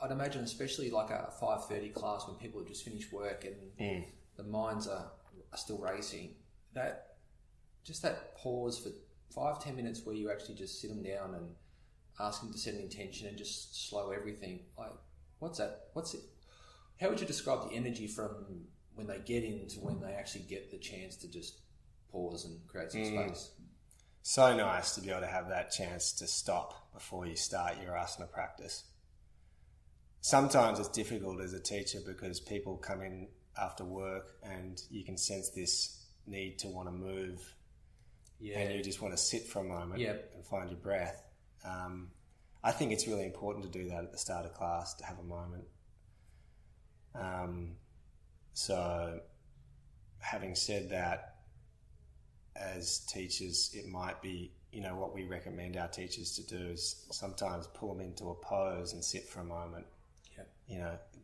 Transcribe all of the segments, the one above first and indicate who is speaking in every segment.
Speaker 1: I'd imagine, especially like a 5:30 class when people have just finished work and the minds are still racing, that pause for 5-10 minutes where you actually just sit them down and ask them to set an intention and just slow everything. Like, what's that? What's it? How would you describe the energy from when they get in to when they actually get the chance to just pause and create some space?
Speaker 2: So nice to be able to have that chance to stop before you start your asana practice. Sometimes it's difficult as a teacher because people come in after work and you can sense this need to want to move, and you just want to sit for a moment and find your breath. I think it's really important to do that at the start of class, to have a moment. So having said that, as teachers, it might be, what we recommend our teachers to do is sometimes pull them into a pose and sit for a moment.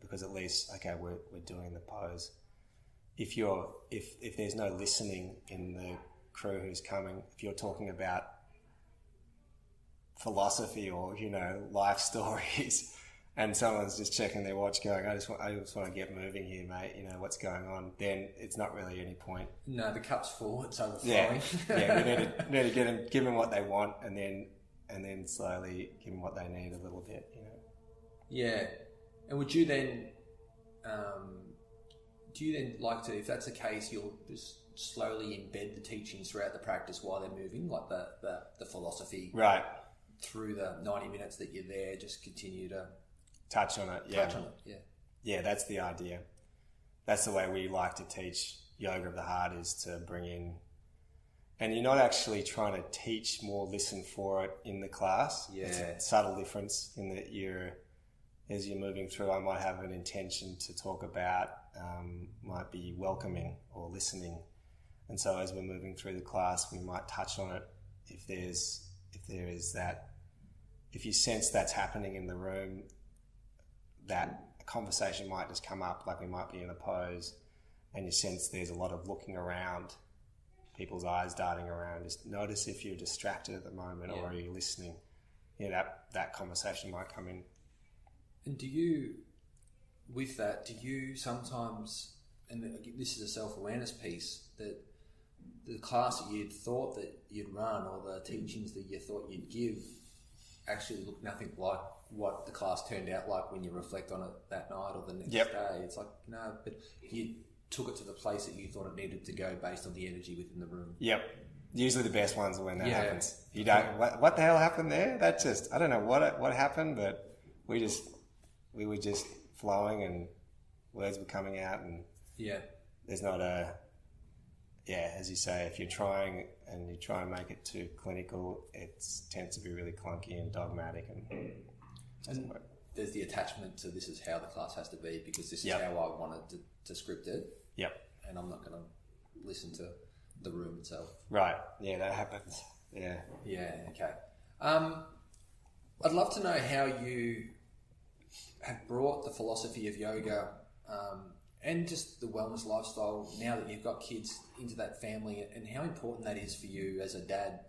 Speaker 2: Because at least, okay, we're doing the pose. If there's no listening in the crew who's coming, if you're talking about philosophy or life stories, and someone's just checking their watch, going, I just want to get moving here, mate. What's going on? Then it's not really any point.
Speaker 1: No, the cup's full. It's overflowing.
Speaker 2: We need to give them what they want, and then slowly give them what they need a little bit.
Speaker 1: Yeah. And would you then, like to, if that's the case, you'll just slowly embed the teachings throughout the practice while they're moving, like the philosophy,
Speaker 2: right? Through
Speaker 1: the 90 minutes that you're there, just continue to
Speaker 2: touch on it. Yeah, that's the idea. That's the way we like to teach yoga of the heart, is to bring in, and you're not actually trying to teach more, listen for it in the class. It's a subtle difference in that as you're moving through, I might have an intention to talk about, might be welcoming or listening. And so as we're moving through the class, we might touch on it. If there is that, if you sense that's happening in the room, that conversation might just come up, like we might be in a pose and you sense there's a lot of looking around, people's eyes darting around. Just notice if you're distracted at the moment or are you listening. That conversation might come in.
Speaker 1: And do you sometimes, and this is a self-awareness piece, that the class that you'd thought that you'd run or the teachings that you thought you'd give actually look nothing like what the class turned out like when you reflect on it that night or the next day? It's like, no, but you took it to the place that you thought it needed to go based on the energy within the room. Yep.
Speaker 2: Usually the best ones are when that happens. You don't, what the hell happened there? That just, I don't know what happened, but we were just flowing and words were coming out, and there's not as you say, if you're trying and you try and make it too clinical, it tends to be really clunky and dogmatic and doesn't work.
Speaker 1: There's the attachment to this is how the class has to be because this is how I wanted to script it. Yep. And I'm not going to listen to the room itself.
Speaker 2: Right. Yeah, that happens. Yeah.
Speaker 1: Yeah, okay. I'd love to know how you have brought the philosophy of yoga and just the wellness lifestyle now that you've got kids into that family, and how important that is for you as a dad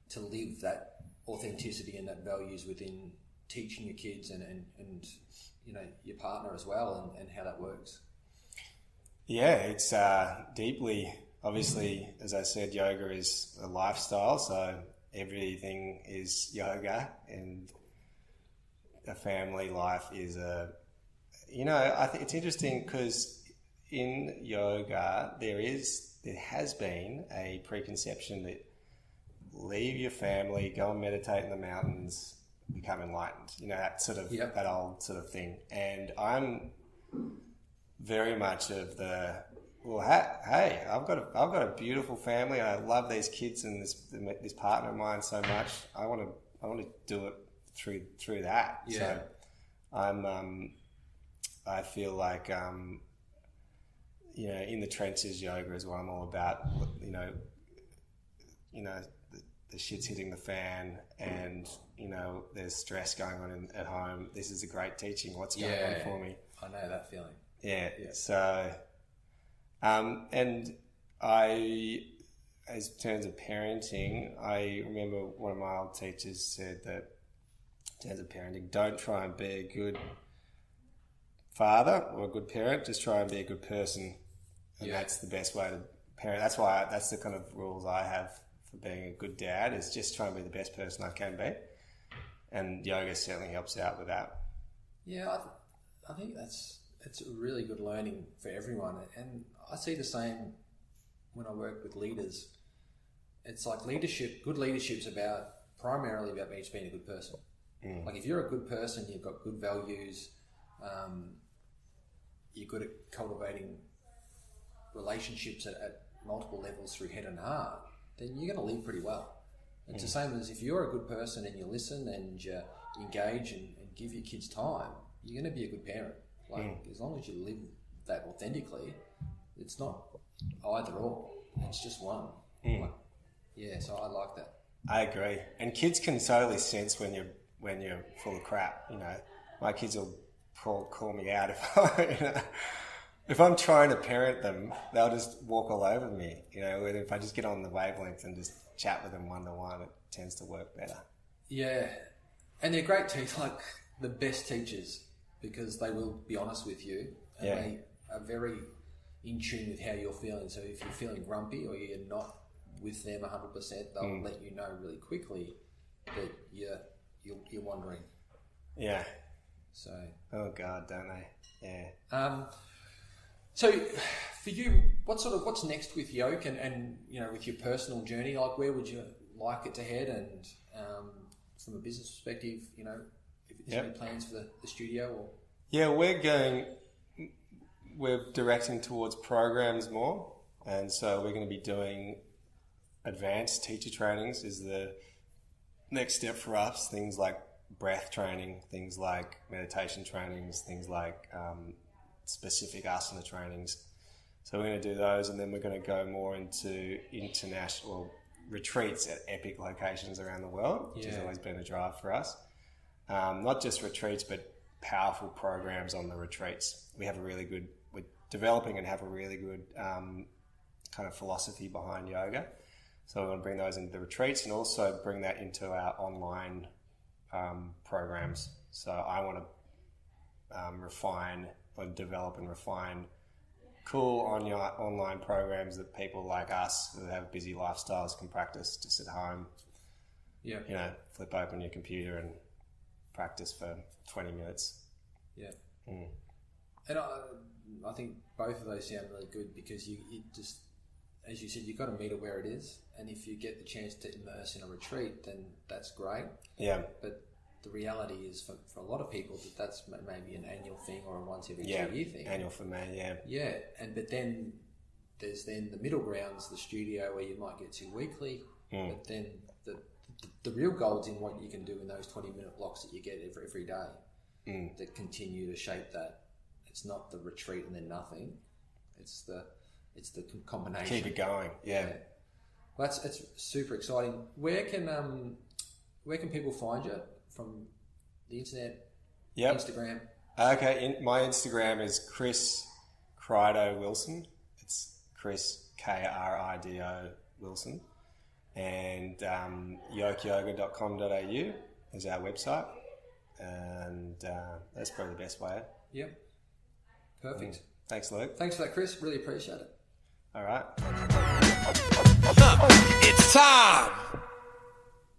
Speaker 1: to live that authenticity and that values within teaching your kids and your partner as well, and how that works.
Speaker 2: Yeah, it's deeply, obviously, as I said, yoga is a lifestyle, so everything is yoga, and a family life is I think it's interesting because in yoga there has been a preconception that leave your family, go and meditate in the mountains, become enlightened, that sort of that old sort of thing. And I'm very much of the, well, hey, I've got a beautiful family and I love these kids and this partner of mine so much. I want to do it through that. So I feel like in the trenches yoga is what I'm all about. The shit's hitting the fan and there's stress going on at home. This is a great teaching. What's going on for me?
Speaker 1: I know that feeling.
Speaker 2: Yeah. So and I, as terms of parenting, I remember one of my old teachers said that in terms of parenting, don't try and be a good father or a good parent. Just try and be a good person, and that's the best way to parent. That's the kind of rules I have for being a good dad, is just try and be the best person I can be. And yoga certainly helps out with that.
Speaker 1: Yeah, I think it's a really good learning for everyone. And I see the same when I work with leaders. It's like good leadership's primarily about just being a good person. Like if you're a good person, you've got good values, you're good at cultivating relationships at multiple levels through head and heart, then you're going to live pretty well. It's the same as if you're a good person and you listen and you engage and give your kids time, you're going to be a good parent. Like as long as you live that authentically, it's not either or. It's just one. So I like that.
Speaker 2: I agree. And kids can totally sense when you're full of crap. You know, my kids will call me out if I'm trying to parent them. They'll just walk all over me. You know, if I just get on the wavelength and just chat with them one-to-one, it tends to work better.
Speaker 1: Yeah, and they're great teachers, like the best teachers, because they will be honest with you, and they are very in tune with how you're feeling. So if you're feeling grumpy or you're not with them 100%, they'll let you know really quickly that you're wandering.
Speaker 2: Yeah.
Speaker 1: So.
Speaker 2: Oh God, don't they? Yeah.
Speaker 1: So for you, what's next with Yoke and you know, with your personal journey? Like, where would you like it to head? And from a business perspective, you know, if there's any plans for the studio or? Yeah,
Speaker 2: we're directing towards programs more, and so we're going to be doing advanced teacher trainings is the next step for us. Things like breath training, things like meditation trainings, things like specific asana trainings. So we're going to do those, and then we're going to go more into international retreats at epic locations around the world, which has always been a drive for us. Not just retreats, but powerful programs on the retreats. We're developing and have a really good kind of philosophy behind yoga. So we want to bring those into the retreats and also bring that into our online programs. So I want to develop and refine cool online programs that people like us who have busy lifestyles can practice just at home.
Speaker 1: Yeah.
Speaker 2: You know, flip open your computer and practice for 20 minutes.
Speaker 1: Yeah. And I think both of those sound really good, because you just, as you said, you've got to meet it where it is. And if you get the chance to immerse in a retreat, then that's great.
Speaker 2: Yeah.
Speaker 1: But the reality is for a lot of people that's maybe an annual thing or a once every 2 year thing.
Speaker 2: Annual for me, yeah.
Speaker 1: Yeah, but then there's the middle grounds, the studio, where you might get to weekly, but then the real gold's in what you can do in those 20-minute blocks that you get every day that continue to shape that. It's not the retreat and then nothing. It's the combination.
Speaker 2: Keep it going, yeah.
Speaker 1: Well, it's super exciting. Where can people find you? From the internet, Instagram?
Speaker 2: Okay, my Instagram is Chris Crido Wilson. It's Chris Krido Wilson. And yokeyoga.com.au is our website. And that's probably the best way.
Speaker 1: Yep. Perfect.
Speaker 2: Thanks, Luke.
Speaker 1: Thanks for that, Chris. Really appreciate it.
Speaker 2: All right.
Speaker 3: It's time!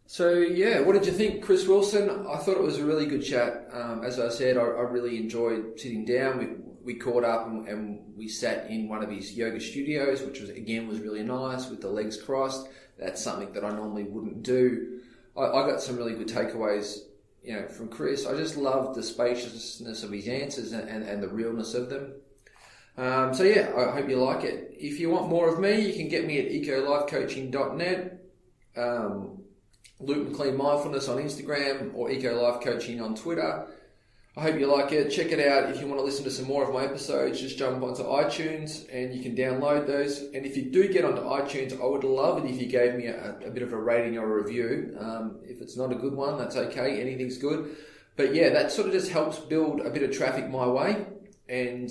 Speaker 1: So, what did you think, Chris Wilson? I thought it was a really good chat. As I said, I really enjoyed sitting down. We caught up and we sat in one of his yoga studios, which was really nice with the legs crossed. That's something that I normally wouldn't do. I got some really good takeaways, from Chris. I just loved the spaciousness of his answers and the realness of them. I hope you like it. If you want more of me, you can get me at ecolifecoaching.net. Luke McLean Mindfulness on Instagram, or Eco Life Coaching on Twitter. I hope you like it. Check it out. If you want to listen to some more of my episodes, just jump onto iTunes and you can download those. And if you do get onto iTunes, I would love it if you gave me a bit of a rating or a review. If it's not a good one, that's okay. Anything's good. But that sort of just helps build a bit of traffic my way. And,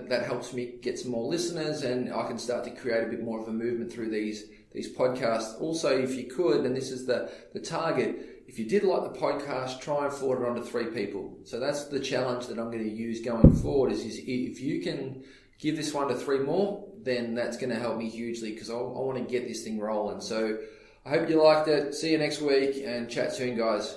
Speaker 1: that helps me get some more listeners, and I can start to create a bit more of a movement through these podcasts. Also, if you could, and this is the target, if you did like the podcast, try and forward it on to 3 people. So that's the challenge that I'm going to use going forward is if you can give this one to 3 more, then that's going to help me hugely because I want to get this thing rolling. So I hope you liked it. See you next week and chat soon, guys.